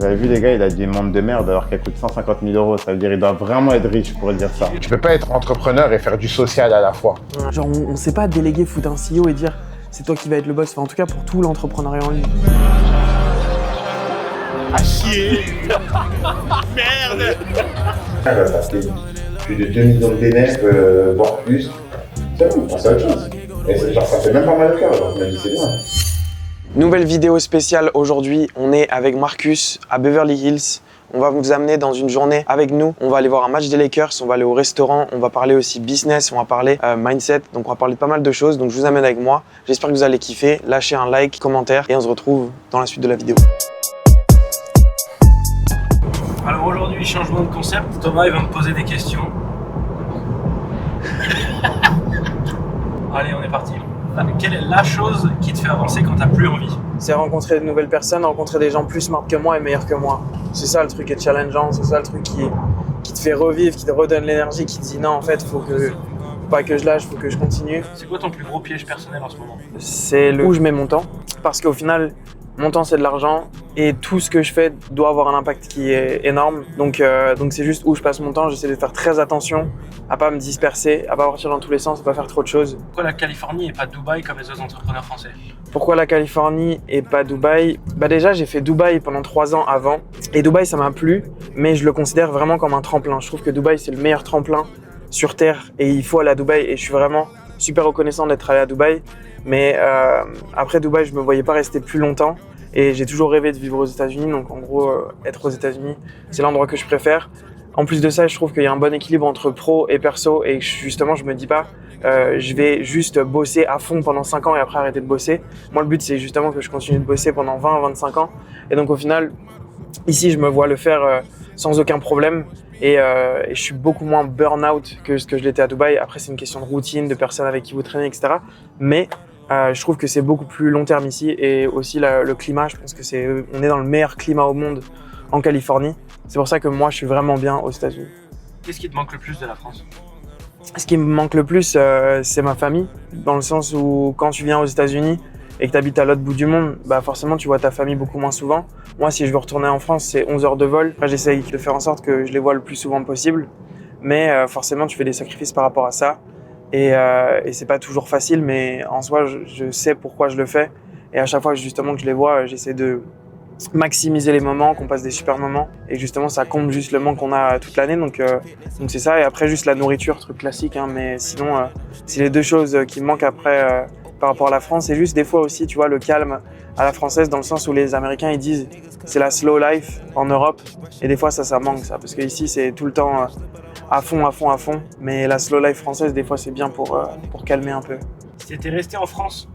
Vous avez vu les gars, il a dit monde de merde alors qu'elle coûte 150 000 euros. Ça veut dire qu'il doit vraiment être riche pour dire ça. Tu peux pas être entrepreneur et faire du social à la fois. Genre on sait pas déléguer, foutre un CEO et dire c'est toi qui vas être le boss. Enfin en tout cas pour tout l'entrepreneuriat en ligne. À chier. Merde. Ça fait plus de 2 millions de bénéfices, voire plus. C'est bon, on passe à autre chose. Et genre, ça fait même pas mal au cœur, alors on a dit c'est bien. Nouvelle vidéo spéciale aujourd'hui, on est avec Marcus à Beverly Hills. On va vous amener dans une journée avec nous. On va aller voir un match des Lakers, on va aller au restaurant, on va parler aussi business, on va parler mindset. Donc on va parler de pas mal de choses. Donc je vous amène avec moi. J'espère que vous allez kiffer. Lâchez un like, commentaire et on se retrouve dans la suite de la vidéo. Alors aujourd'hui, changement de concept. Thomas, il va me poser des questions. Allez, on est parti. Quelle est la chose qui te fait avancer quand t'as plus envie? C'est rencontrer de nouvelles personnes, rencontrer des gens plus smart que moi et meilleurs que moi. C'est ça le truc qui est challengeant, c'est ça le truc qui te fait revivre, qui te redonne l'énergie, qui te dit non en fait faut pas que je lâche, faut que je continue. C'est quoi ton plus gros piège personnel en ce moment? C'est où je mets mon temps, parce qu'au final mon temps c'est de l'argent et tout ce que je fais doit avoir un impact qui est énorme. Donc c'est juste où je passe mon temps, j'essaie de faire très attention à pas me disperser, à pas partir dans tous les sens, à pas faire trop de choses. Pourquoi la Californie et pas Dubaï comme les autres entrepreneurs français? Pourquoi la Californie et pas Dubaï? Bah déjà j'ai fait Dubaï pendant 3 ans avant et Dubaï ça m'a plu, mais je le considère vraiment comme un tremplin. Je trouve que Dubaï c'est le meilleur tremplin sur terre et il faut aller à Dubaï et je suis vraiment super reconnaissant d'être allé à Dubaï. Mais après Dubaï je me voyais pas rester plus longtemps et j'ai toujours rêvé de vivre aux États-Unis. Donc en gros être aux États-Unis c'est l'endroit que je préfère. En plus de ça, je trouve qu'il y a un bon équilibre entre pro et perso et justement, je me dis pas je vais juste bosser à fond pendant 5 ans et après arrêter de bosser. Moi, le but, c'est justement que je continue de bosser pendant 20-25 ans. Et donc, au final, ici, je me vois le faire sans aucun problème et je suis beaucoup moins burn-out que ce que je l'étais à Dubaï. Après, c'est une question de routine, de personnes avec qui vous traînez, etc. Mais je trouve que c'est beaucoup plus long terme ici et aussi le climat, je pense que on est dans le meilleur climat au monde en Californie. C'est pour ça que moi, je suis vraiment bien aux États-Unis. Qu'est-ce qui te manque le plus de la France? Ce qui me manque le plus, c'est ma famille. Dans le sens où quand tu viens aux États-Unis et que tu habites à l'autre bout du monde, bah forcément, tu vois ta famille beaucoup moins souvent. Moi, si je veux retourner en France, c'est 11 heures de vol. Après, j'essaye de faire en sorte que je les vois le plus souvent possible. Mais forcément, tu fais des sacrifices par rapport à ça. Et c'est pas toujours facile, mais en soi, je sais pourquoi je le fais. Et à chaque fois justement que je les vois, j'essaie de maximiser les moments, qu'on passe des super moments et justement ça comble juste le manque qu'on a toute l'année donc c'est ça. Et après juste la nourriture, truc classique hein, mais sinon c'est les deux choses qui me manquent après par rapport à la France. Et juste des fois aussi tu vois le calme à la française dans le sens où les Américains ils disent c'est la slow life en Europe et des fois ça manque ça parce que ici c'est tout le temps à fond mais la slow life française des fois c'est bien pour calmer un peu. Si t'étais resté en France,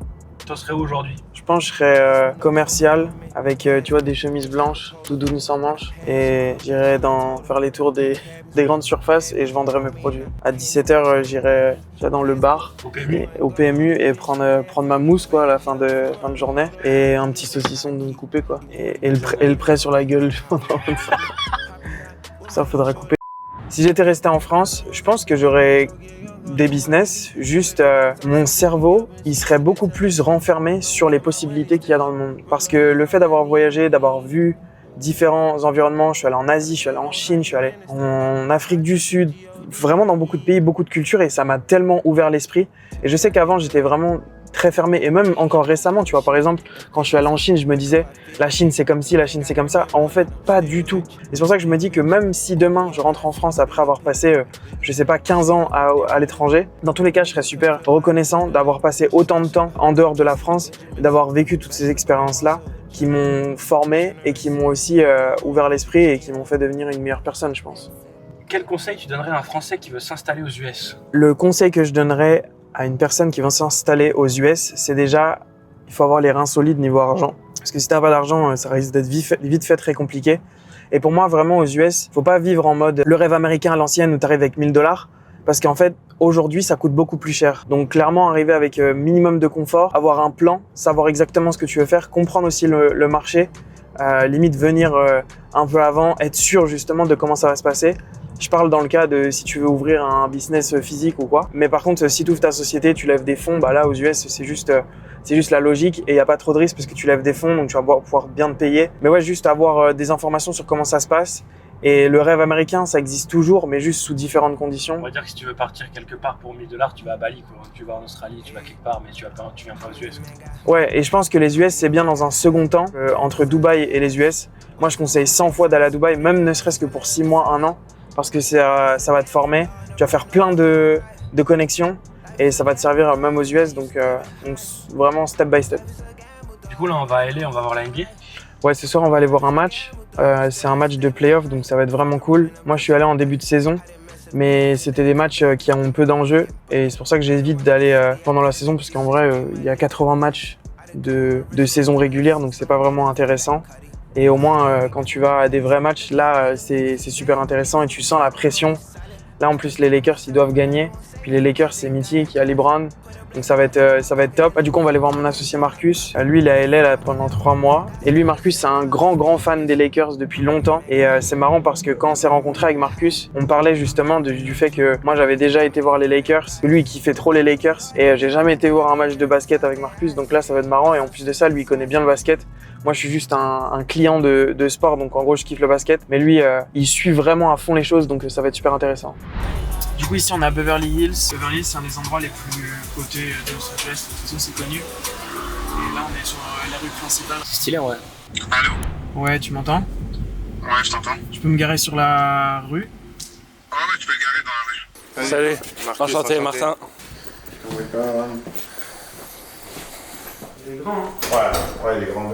t'en serais où aujourd'hui? Je pense que je serais commercial avec tu vois des chemises blanches, doudounes sans manches et j'irais faire les tours des grandes surfaces et je vendrais mes produits. À 17h j'irais dans le bar au PMU et prendre ma mousse quoi à la fin de journée et un petit saucisson de coupé quoi et le prêt sur la gueule pendant 25 ans. Ça faudrait couper. Si j'étais resté en France, je pense que j'aurais des business, juste mon cerveau, il serait beaucoup plus renfermé sur les possibilités qu'il y a dans le monde. Parce que le fait d'avoir voyagé, d'avoir vu différents environnements, je suis allé en Asie, je suis allé en Chine, je suis allé en Afrique du Sud, vraiment dans beaucoup de pays, beaucoup de cultures et ça m'a tellement ouvert l'esprit. Et je sais qu'avant, j'étais vraiment très fermé et même encore récemment, tu vois, par exemple, quand je suis allé en Chine, je me disais la Chine c'est comme ci, la Chine c'est comme ça. En fait, pas du tout. Et c'est pour ça que je me dis que même si demain je rentre en France après avoir passé, je sais pas, 15 ans à l'étranger, dans tous les cas, je serais super reconnaissant d'avoir passé autant de temps en dehors de la France et d'avoir vécu toutes ces expériences-là qui m'ont formé et qui m'ont aussi ouvert l'esprit et qui m'ont fait devenir une meilleure personne, je pense. Quel conseil tu donnerais à un Français qui veut s'installer aux US? Le conseil que je donnerais à une personne qui va s'installer aux US, c'est déjà, il faut avoir les reins solides niveau argent. Parce que si t'as pas d'argent, ça risque d'être vite fait très compliqué. Et pour moi, vraiment, aux US, faut pas vivre en mode le rêve américain à l'ancienne où t'arrives avec $1000. Parce qu'en fait, aujourd'hui, ça coûte beaucoup plus cher. Donc clairement, arriver avec minimum de confort, avoir un plan, savoir exactement ce que tu veux faire, comprendre aussi le marché, limite venir un peu avant, être sûr justement de comment ça va se passer. Je parle dans le cas de si tu veux ouvrir un business physique ou quoi. Mais par contre, si tu ouvres ta société, tu lèves des fonds, bah là aux US, c'est juste c'est juste la logique et il n'y a pas trop de risques parce que tu lèves des fonds, donc tu vas pouvoir bien te payer. Mais ouais, juste avoir des informations sur comment ça se passe. Et le rêve américain, ça existe toujours, mais juste sous différentes conditions. On va dire que si tu veux partir quelque part pour 1000 $, tu vas à Bali, quoi. Tu vas en Australie, tu vas quelque part, mais tu viens pas aux US. Quoi. Ouais, et je pense que les US, c'est bien dans un second temps. Entre Dubaï et les US, moi, je conseille 100 fois d'aller à Dubaï, même ne serait-ce que pour 6 mois, 1 an, parce que ça va te former. Tu vas faire plein de connexions et ça va te servir même aux US, donc vraiment step by step. Du coup, là, on va voir la NBA. Ouais, ce soir, on va aller voir un match. C'est un match de play-off, donc ça va être vraiment cool. Moi, je suis allé en début de saison, mais c'était des matchs qui ont peu d'enjeux. Et c'est pour ça que j'évite d'aller pendant la saison, parce qu'en vrai, il y a 80 matchs de saison régulière, donc c'est pas vraiment intéressant. Et au moins, quand tu vas à des vrais matchs, là, c'est super intéressant et tu sens la pression. Là, en plus, les Lakers, ils doivent gagner. Puis les Lakers, c'est mythique, il y a LeBron. Donc ça va être top. Du coup, on va aller voir mon associé Marcus. Lui, il est à LA là, pendant 3 mois. Et lui, Marcus, c'est un grand fan des Lakers depuis longtemps. Et c'est marrant parce que quand on s'est rencontré avec Marcus, on parlait justement du fait que moi, j'avais déjà été voir les Lakers. Lui, il kiffait trop les Lakers. Et j'ai jamais été voir un match de basket avec Marcus. Donc là, ça va être marrant. Et en plus de ça, lui, il connaît bien le basket. Moi, je suis juste un client de sport. Donc en gros, je kiffe le basket. Mais lui, il suit vraiment à fond les choses. Donc ça va être super intéressant. Du coup, ici, on est à Beverly Hills. Beverly Hills, c'est un des endroits les plus cotés de Los Angeles. De toute façon, c'est connu. Et là, on est sur la rue principale. C'est stylé, ouais. Allô? Ouais, tu m'entends? Ouais, je t'entends. Je peux me garer sur la rue? Ouais, tu peux garer dans la rue. Salut, Marcus, enchanté Martin. Il Il est grand, hein? Ouais, il est grand.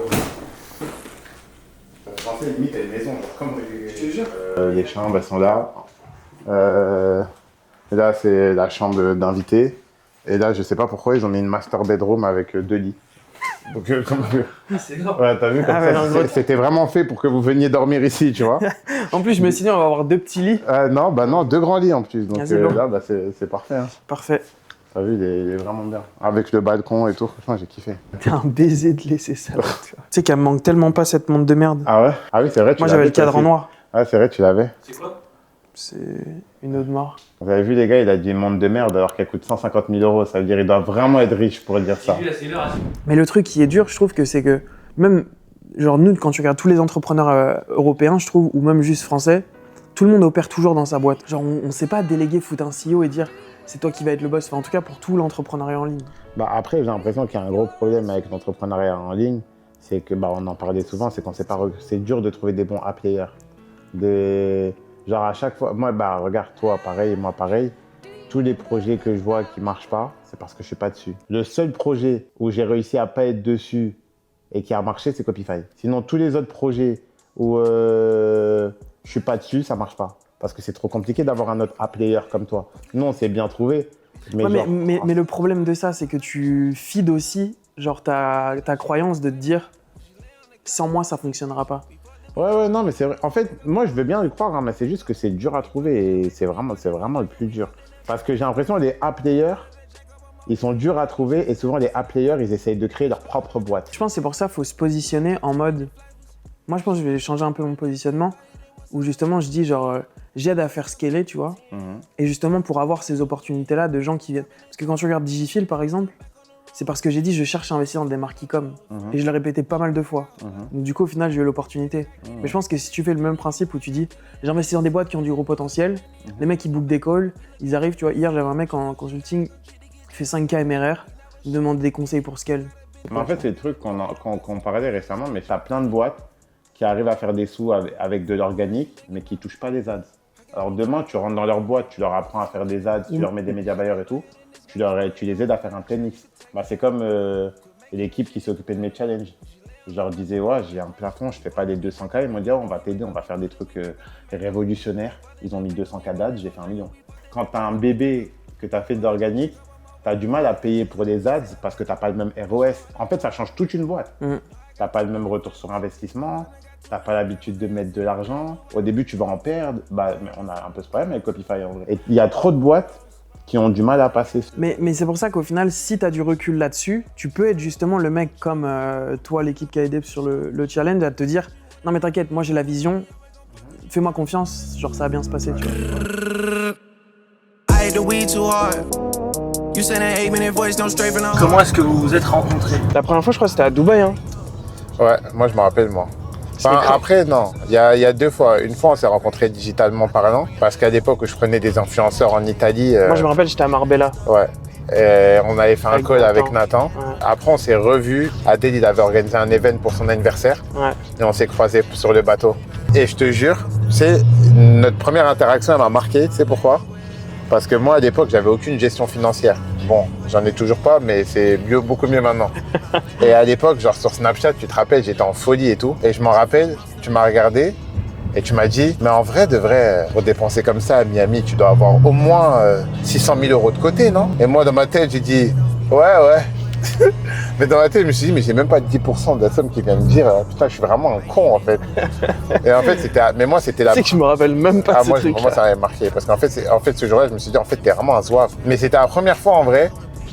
Je pensais limite à une maison, genre comme Je te jure. les chambres, elles sont là. Et là, c'est la chambre d'invité. Et là, je sais pas pourquoi, ils ont mis une master bedroom avec 2 lits. Donc, C'est grave. ouais, t'as vu, comme Ah ouais, ça, en gros, c'était vraiment fait pour que vous veniez dormir ici, tu vois. En plus, je me suis dit, on va avoir 2 petits lits. Non, 2 grands lits en plus. Donc Ah, c'est bon. là, bah, c'est parfait. Hein. Parfait. T'as vu, il est vraiment bien. Avec le balcon et tout, franchement, j'ai kiffé. T'es un baiser de laisser ça. Tu sais qu'elle me manque tellement pas cette montre de merde. Ah ouais? Ah oui, c'est vrai, tu Moi, l'avais. j'avais le cadre toi en aussi. noir. Ah, c'est vrai, tu l'avais. C'est quoi? C'est une Audemars. Vous avez vu, les gars, il a dit une montre de merde alors qu'elle coûte 150 000 €. Ça veut dire qu'il doit vraiment être riche pour dire ça. Mais le truc qui est dur, je trouve que c'est que même, genre nous, quand tu regardes tous les entrepreneurs européens, je trouve, ou même juste français, tout le monde opère toujours dans sa boîte. Genre, on sait pas déléguer, foutre un CEO et dire c'est toi qui vas être le boss. Enfin, en tout cas, pour tout l'entrepreneuriat en ligne. Bah après, j'ai l'impression qu'il y a un gros problème avec l'entrepreneuriat en ligne. C'est que, bah, on en parlait souvent, c'est qu'on sait pas, c'est dur de trouver des bons A-players. Genre à chaque fois, moi, bah regarde, toi pareil, moi pareil, tous les projets que je vois qui marchent pas, c'est parce que je suis pas dessus. Le seul projet où j'ai réussi à pas être dessus et qui a marché, c'est Copify. Sinon, tous les autres projets où je suis pas dessus, ça marche pas. Parce que c'est trop compliqué d'avoir un autre A-player comme toi. Nous, on s'est bien trouvé. Mais, Ouais, genre, mais le problème de ça, c'est que tu feeds aussi genre ta croyance de te dire sans moi, ça fonctionnera pas. Ouais, non, mais c'est vrai. En fait, moi, je veux bien le croire, hein, mais c'est juste que c'est dur à trouver et c'est vraiment le plus dur. Parce que j'ai l'impression que les A-players, ils sont durs à trouver et souvent les A-players, ils essayent de créer leur propre boîte. Je pense que c'est pour ça qu'il faut se positionner en mode... Moi, je pense que je vais changer un peu mon positionnement où justement, je dis genre, j'aide à faire scaler, tu vois. Et justement, pour avoir ces opportunités-là de gens qui viennent... Parce que quand tu regardes Digifil, par exemple, c'est parce que j'ai dit je cherche à investir dans des marques e-com. Et je l'ai répété pas mal de fois. Donc du coup, au final, j'ai eu l'opportunité. Mais je pense que si tu fais le même principe où tu dis j'investis dans des boîtes qui ont du gros potentiel, les mecs ils bookent des calls, ils arrivent, tu vois. Hier, j'avais un mec en consulting qui fait 5K MRR, il me demande des conseils pour scale. Mais en fait, c'est le truc qu'on parlait récemment, mais tu as plein de boîtes qui arrivent à faire des sous avec de l'organique, mais qui ne touchent pas les ads. Alors demain, tu rentres dans leur boîte, tu leur apprends à faire des ads, tu leur mets des média buyers et tout, tu les aides à faire un planning. Bah, c'est comme l'équipe qui s'occupait de mes challenges. Je leur disais, ouais, j'ai un plafond, je fais pas les 200K. Ils m'ont dit, oh, on va t'aider, on va faire des trucs révolutionnaires. Ils ont mis 200K d'ads, j'ai fait 1 million. Quand tu as un bébé que tu as fait de l'organique, tu as du mal à payer pour des ads parce que tu n'as pas le même ROS. En fait, ça change toute une boîte. Tu n'as pas le même retour sur investissement, tu n'as pas l'habitude de mettre de l'argent. Au début, tu vas en perdre. Bah, mais on a un peu ce problème avec Copify en vrai. Et il y a trop de boîtes qui ont du mal à passer. Mais c'est pour ça qu'au final, si tu as du recul là-dessus, tu peux être justement le mec comme toi, l'équipe qui a aidé sur le challenge, à te dire non mais t'inquiète, moi j'ai la vision, fais-moi confiance, genre ça va bien se passer, tu vois. I hate the weed too hard. Comment est-ce que vous vous êtes rencontrés? La première fois, je crois que c'était à Dubaï. Hein. Ouais, moi je me rappelle, moi. Enfin, après, non. Il y a 2 fois. Une fois, on s'est rencontrés digitalement parlant, parce qu'à l'époque où je prenais des influenceurs en Italie. Moi, je me rappelle, j'étais à Marbella. Ouais. Et on avait fait un Avec call Nathan. avec Nathan. Ouais. Après, on s'est revus. Adèle, il avait organisé un event pour son anniversaire. Ouais. Et on s'est croisés sur le bateau. Et je te jure, c'est notre première interaction, elle m'a marqué. Tu sais pourquoi? Parce que moi, à l'époque, j'avais aucune gestion financière. Bon, j'en ai toujours pas, mais c'est beaucoup mieux maintenant. Et à l'époque, genre sur Snapchat, tu te rappelles, j'étais en folie et tout. Et je m'en rappelle, tu m'as regardé et tu m'as dit, mais en vrai, de vrai, pour dépenser comme ça à Miami, tu dois avoir au moins 600 000 € de côté, non? Et moi, dans ma tête, j'ai dit, ouais. Mais dans ma tête, je me suis dit, mais j'ai même pas 10% de la somme qui vient me dire, putain, je suis vraiment un con, en fait. Et en fait, mais moi, c'était la... Tu sais que je me rappelle même pas de ce truc. Moi, ça m'avait marqué. Parce qu'en fait, ce jour-là, je me suis dit, en fait, t'es vraiment un zouave. Mais c'était la première fois, en vrai,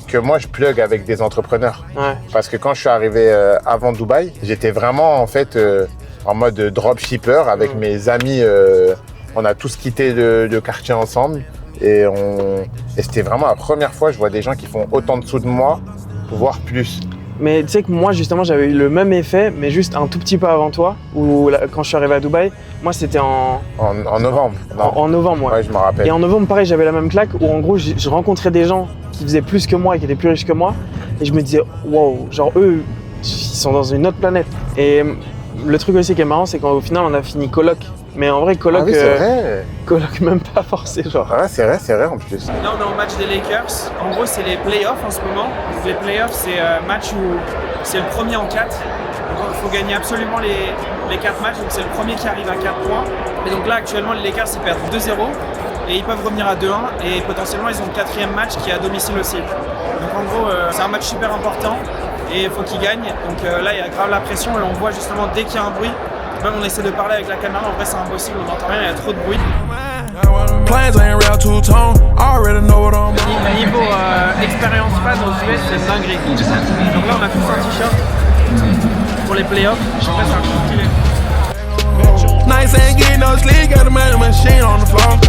que moi, je plug avec des entrepreneurs. Ouais. Parce que quand je suis arrivé avant Dubaï, j'étais vraiment, en fait, en mode dropshipper avec mes amis. On a tous quitté le quartier ensemble. Et c'était vraiment la première fois que je vois des gens qui font autant de sous de moi, voire plus. Mais tu sais que moi, justement, j'avais eu le même effet, mais juste un tout petit peu avant toi, où quand je suis arrivé à Dubaï, moi, c'était en novembre. Non. En novembre, ouais. Ouais, je me rappelle. Et en novembre, pareil, j'avais la même claque, où en gros, je rencontrais des gens qui faisaient plus que moi et qui étaient plus riches que moi, et je me disais, wow, genre eux, ils sont dans une autre planète. Et le truc aussi qui est marrant, c'est qu'au final, on a fini coloc. Mais en vrai, coloc, Ah oui, c'est vrai. Coloc même pas forcé, genre. Ah, c'est vrai en plus. Là, on est au match des Lakers. En gros, c'est les playoffs en ce moment. Les playoffs, c'est un match où c'est le premier en 4. Donc, il faut gagner absolument les 4 matchs. Donc, c'est le premier qui arrive à 4 points. Et donc là, actuellement, les Lakers, ils perdent 2-0. Et ils peuvent revenir à 2-1. Et potentiellement, ils ont le 4e match qui est à domicile aussi. Donc, en gros, c'est un match super important. Et il faut qu'ils gagnent. Donc là, il y a grave la pression. Et on voit justement, dès qu'il y a un bruit, même on essaie de parler avec la caméra, en vrai c'est impossible, on n'entend rien, il y a trop de bruit. Niveau expérience fan aux US, c'est une dinguerie. Donc là on a tous un t-shirt pour les playoffs, je sais pas si c'est un stylé. Nice ain't getting no sleep, got a man machine on the floor.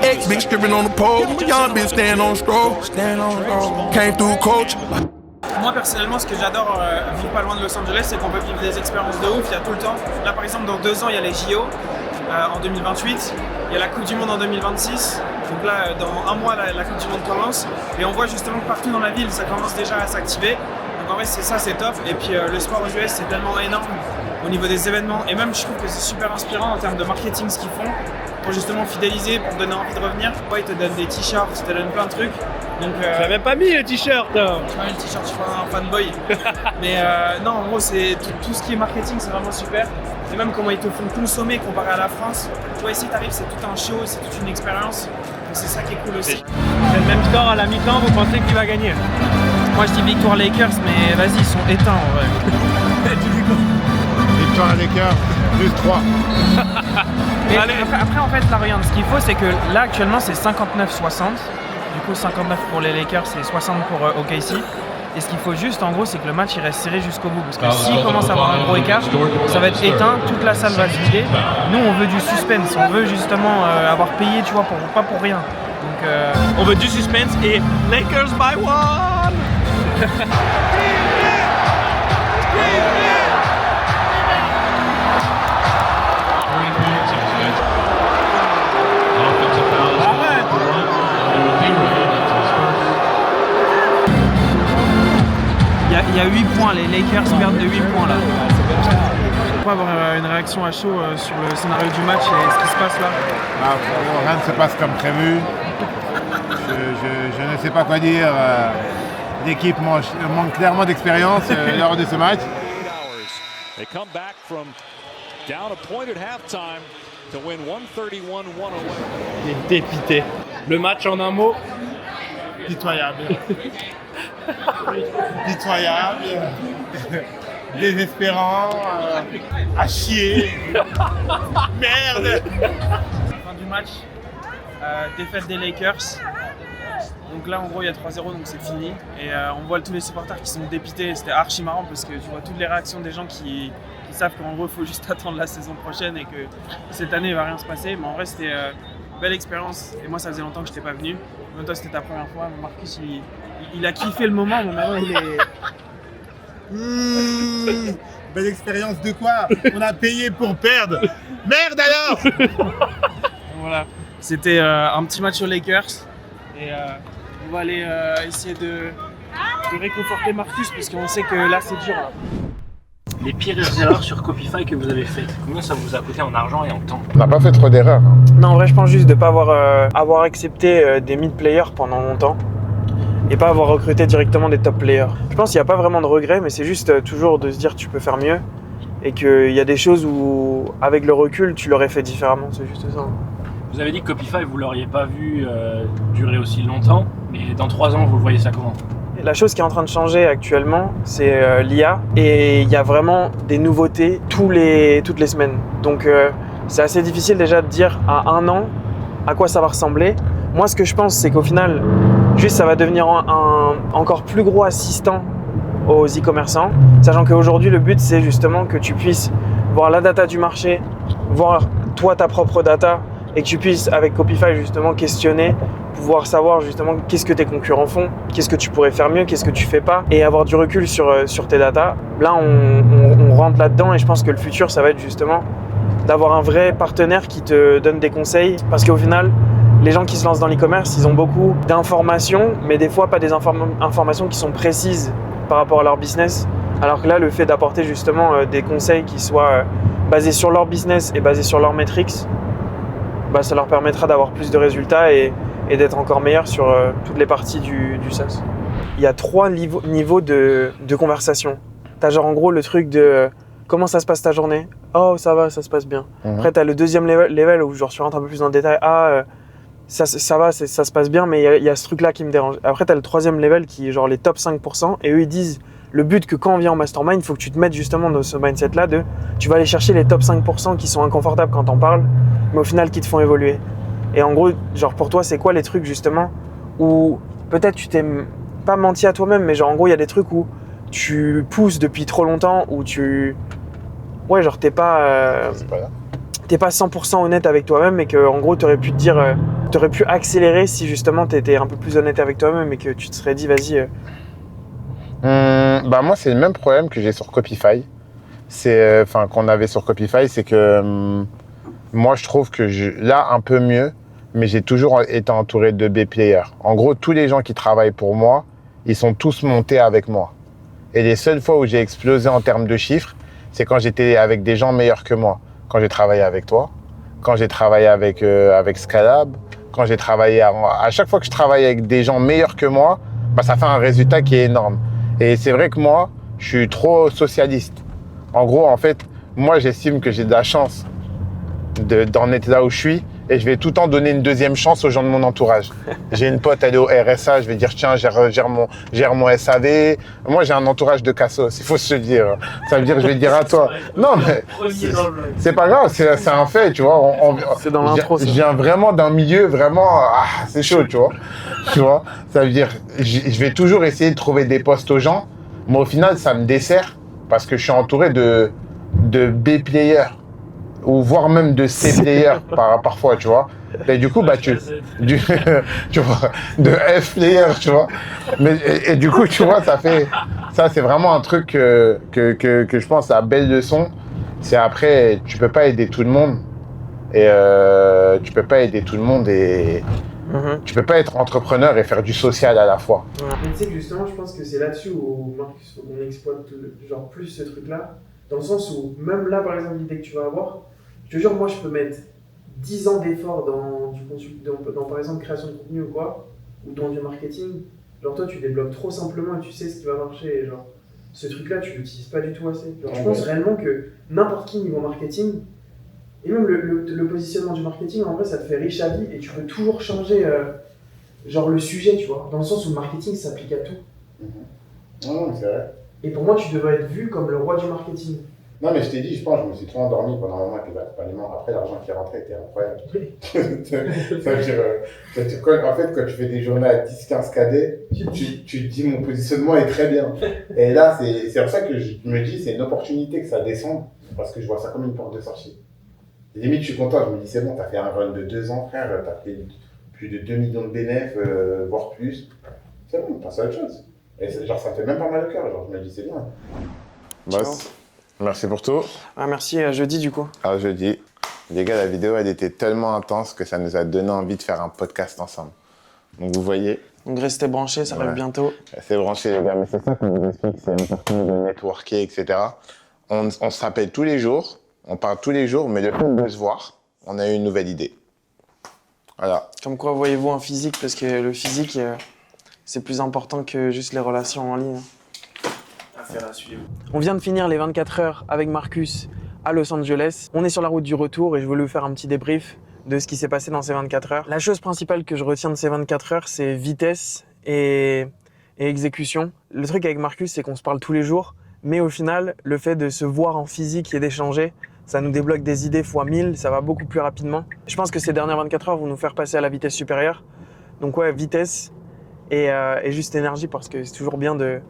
X big stripping on the pole, young bitch stand on stroll. Came through coach. Moi personnellement, ce que j'adore vivre pas loin de Los Angeles, c'est qu'on peut vivre des expériences de ouf, il y a tout le temps. Là par exemple, dans 2 ans, il y a les JO en 2028, il y a la Coupe du Monde en 2026. Donc là, dans 1 mois, la Coupe du Monde commence. Et on voit justement que partout dans la ville, ça commence déjà à s'activer. Donc en vrai, c'est top. Et puis le sport aux US, c'est tellement énorme au niveau des événements. Et même, je trouve que c'est super inspirant en termes de marketing ce qu'ils font pour justement fidéliser, pour donner envie de revenir. Ouais, ils te donnent des t-shirts, ils te donnent plein de trucs. Donc, Tu l'as même pas mis le t-shirt. je mets le t-shirt, je suis pas un fanboy. Mais non, en gros, c'est tout ce qui est marketing, c'est vraiment super. Et même comment ils te font consommer comparé à la France. Tu vois, ici, t'arrives, c'est tout un show, c'est toute une expérience. Donc c'est ça qui est cool aussi. C'est le même score à la mi-temps, vous pensez qu'il va gagner? Moi, je dis victoire Lakers, mais vas-y, ils sont éteints en vrai. Victoire Lakers, plus 3. Mais après, en fait, là, regarde, ce qu'il faut, c'est que là, actuellement, c'est 59-60. Du coup, 59 pour les Lakers et 60 pour OKC. Et ce qu'il faut juste, en gros, c'est que le match il reste serré jusqu'au bout. Parce que s'il commence à avoir un gros écart, ça va être éteint, toute la salle va se vider. Nous, on veut du suspense, on veut justement avoir payé, tu vois, pas pour rien. Donc, On veut du suspense et Lakers by 1. il y a 8 points, les Lakers perdent de 8 points là. On peut avoir une réaction à chaud sur le scénario du match et ce qui se passe là. Rien ne se passe comme prévu. Je ne sais pas quoi dire. L'équipe manque clairement d'expérience lors de ce match. They come back from down a point at halftime to win 131-101. Il est dépité. Le match en un mot. Pitoyable. Pitoyable. Désespérant. À chier. Merde. Fin du match, défaite des Lakers. Donc là, en gros, il y a 3-0, donc c'est fini. Et on voit tous les supporters qui sont dépités. C'était archi marrant parce que tu vois toutes les réactions des gens qui savent qu'en gros, il faut juste attendre la saison prochaine et que cette année, il va rien se passer. Mais en vrai, c'était une belle expérience. Et moi, ça faisait longtemps que je n'étais pas venu. Même toi, c'était ta première fois. Marcus, il a kiffé le moment, mais maintenant, il est... Belle expérience de quoi? On a payé pour perdre. Merde alors. Voilà. C'était un petit match aux Lakers. Et on va aller essayer de réconforter Marcus, parce qu'on sait que là, c'est dur. Là. Les pires erreurs sur Copify que vous avez faites, combien ça vous a coûté en argent et en temps? On n'a pas fait trop d'erreurs. Non, en vrai, je pense juste de ne pas avoir accepté des mid-players pendant longtemps et pas avoir recruté directement des top players. Je pense qu'il n'y a pas vraiment de regret, mais c'est juste toujours de se dire tu peux faire mieux et qu'il y a des choses où, avec le recul, tu l'aurais fait différemment. C'est juste ça. Vous avez dit que Copify, vous ne l'auriez pas vu durer aussi longtemps, mais dans 3 ans, vous le voyez ça comment? La chose qui est en train de changer actuellement, c'est l'IA, et il y a vraiment des nouveautés toutes les semaines. Donc c'est assez difficile déjà de dire à 1 an à quoi ça va ressembler. Moi, ce que je pense, c'est qu'au final, juste ça va devenir un encore plus gros assistant aux e-commerçants, sachant qu'aujourd'hui, le but, c'est justement que tu puisses voir la data du marché, voir toi ta propre data, et que tu puisses, avec Copify, justement, questionner, pouvoir savoir justement qu'est-ce que tes concurrents font, qu'est-ce que tu pourrais faire mieux, qu'est-ce que tu fais pas, et avoir du recul sur tes datas. Là, on rentre là-dedans, et je pense que le futur, ça va être justement d'avoir un vrai partenaire qui te donne des conseils, parce qu'au final, les gens qui se lancent dans l'e-commerce, ils ont beaucoup d'informations, mais des fois pas des informations qui sont précises par rapport à leur business. Alors que là, le fait d'apporter justement des conseils qui soient basés sur leur business et basés sur leurs metrics, bah, ça leur permettra d'avoir plus de résultats et d'être encore meilleurs sur toutes les parties du SaaS. Il y a 3 niveaux de conversation. Tu as genre en gros le truc de comment ça se passe ta journée? Oh, ça va, ça se passe bien. Après, tu as le deuxième level où genre, tu rentres un peu plus dans le détail. Ça va, ça se passe bien, mais il y a ce truc-là qui me dérange. Après, tu as le troisième level qui est genre les top 5%, et eux, ils disent le but que quand on vient en mastermind, il faut que tu te mettes justement dans ce mindset-là de tu vas aller chercher les top 5% qui sont inconfortables quand on parle, mais au final qui te font évoluer. Et en gros, genre pour toi, c'est quoi les trucs justement où peut-être tu t'es pas menti à toi-même, mais genre en gros, il y a des trucs où tu pousses depuis trop longtemps, où ouais, genre t'es pas 100% honnête avec toi-même, et que en gros, t'aurais pu te dire, t'aurais pu accélérer si justement t'étais un peu plus honnête avec toi-même et que tu te serais dit, vas-y. Bah moi, c'est le même problème que j'ai sur Copify. C'est, qu'on avait sur Copify, c'est que moi, je trouve que là, un peu mieux, mais j'ai toujours été entouré de B-players. En gros, tous les gens qui travaillent pour moi, ils sont tous montés avec moi. Et les seules fois où j'ai explosé en termes de chiffres, c'est quand j'étais avec des gens meilleurs que moi. Quand j'ai travaillé avec toi, quand j'ai travaillé avec Scalab, quand j'ai travaillé à chaque fois que je travaille avec des gens meilleurs que moi, bah, ça fait un résultat qui est énorme. Et c'est vrai que moi, je suis trop socialiste. En gros, en fait, moi, j'estime que j'ai de la chance d'en être là où je suis, et je vais tout le temps donner une deuxième chance aux gens de mon entourage. J'ai une pote, elle est au RSA, je vais dire tiens, gère mon SAV. Moi, j'ai un entourage de cassos, il faut se le dire. Ça veut dire, je vais dire à toi. Non, mais c'est pas grave, c'est un fait, tu vois. C'est dans l'intro, ça. Je viens vraiment d'un milieu vraiment, c'est chaud, tu vois. Tu vois, ça veut dire, je vais toujours essayer de trouver des postes aux gens, mais au final, ça me dessert parce que je suis entouré de B-players, ou voire même de C-players parfois, tu vois. Et du coup, bah, tu vois, de F-players, tu vois. Mais, et du coup, tu vois, ça c'est vraiment un truc que je pense, la belle leçon, c'est après, tu peux pas aider tout le monde. Et tu peux pas aider tout le monde, et tu peux pas être entrepreneur et faire du social à la fois. Mais tu sais que justement, je pense que c'est là-dessus où Marcus, faut qu'on exploite genre plus ce truc-là, dans le sens où même là, par exemple, l'idée que tu vas avoir, je te jure, moi, je peux mettre 10 ans d'effort dans par exemple, création de contenu ou quoi, ou dans du marketing. Genre toi, tu débloques trop simplement et tu sais ce qui va marcher. Et genre, ce truc-là, tu l'utilises pas du tout assez. Genre, je pense réellement que n'importe qui niveau marketing, et même le positionnement du marketing, en vrai, ça te fait riche à vie, et tu peux toujours changer genre le sujet, tu vois, dans le sens où le marketing s'applique à tout. Non, c'est vrai. Et pour moi, tu devrais être vu comme le roi du marketing. Non, mais je t'ai dit, je pense, je me suis trop endormi pendant un moment avec les accompagnements. Après, l'argent qui est rentré était incroyable. Ça veut dire, en fait, quand tu fais des journées à 10-15 KD, tu te dis, mon positionnement est très bien. Et là, c'est pour ça que je me dis, c'est une opportunité que ça descende, parce que je vois ça comme une porte de sortie. Limite, je suis content, je me dis, c'est bon, t'as fait un run de 2 ans, frère, t'as fait plus de 2 millions de bénéfices, voire plus. C'est bon, on passe à autre chose. Et genre, ça fait même pas mal au cœur. Genre, je me dis, c'est bien. Boss, merci pour tout. Ah, merci, à jeudi du coup. À jeudi. Les gars, la vidéo, elle était tellement intense que ça nous a donné envie de faire un podcast ensemble. Donc, vous voyez. Donc, restez branchés, ça arrive bientôt. C'est branché, les gars, mais c'est ça qu'on vous explique, c'est important de networker, etc. On se rappelle tous les jours, on parle tous les jours, mais le fait de se voir, on a eu une nouvelle idée. Voilà. Comme quoi, voyez-vous en physique, parce que le physique, c'est plus important que juste les relations en ligne. Affaire à suivre. On vient de finir les 24 heures avec Marcus à Los Angeles. On est sur la route du retour et je voulais vous faire un petit débrief de ce qui s'est passé dans ces 24 heures. La chose principale que je retiens de ces 24 heures, c'est vitesse et exécution. Le truc avec Marcus, c'est qu'on se parle tous les jours, mais au final, le fait de se voir en physique et d'échanger, ça nous débloque des idées fois 1000, ça va beaucoup plus rapidement. Je pense que ces dernières 24 heures vont nous faire passer à la vitesse supérieure. Donc ouais, vitesse et juste énergie, parce que c'est toujours bien de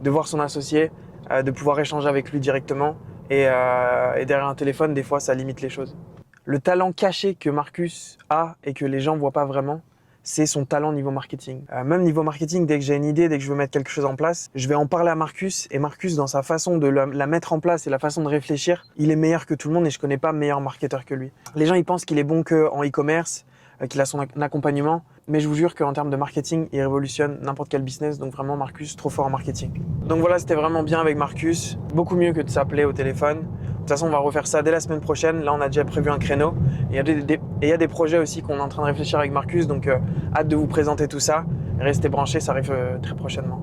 voir son associé, de pouvoir échanger avec lui directement. Et derrière un téléphone, des fois, ça limite les choses. Le talent caché que Marcus a et que les gens ne voient pas vraiment, c'est son talent niveau marketing. Même niveau marketing, dès que j'ai une idée, dès que je veux mettre quelque chose en place, je vais en parler à Marcus. Et Marcus, dans sa façon de la mettre en place et la façon de réfléchir, il est meilleur que tout le monde et je ne connais pas meilleur marketeur que lui. Les gens, ils pensent qu'il est bon qu'en e-commerce, qu'il a son accompagnement. Mais je vous jure qu'en termes de marketing, il révolutionne n'importe quel business. Donc vraiment, Marcus, trop fort en marketing. Donc voilà, c'était vraiment bien avec Marcus. Beaucoup mieux que de s'appeler au téléphone. De toute façon, on va refaire ça dès la semaine prochaine. Là, on a déjà prévu un créneau. Et il y a des projets aussi qu'on est en train de réfléchir avec Marcus. Donc, hâte de vous présenter tout ça. Restez branchés, ça arrive très prochainement.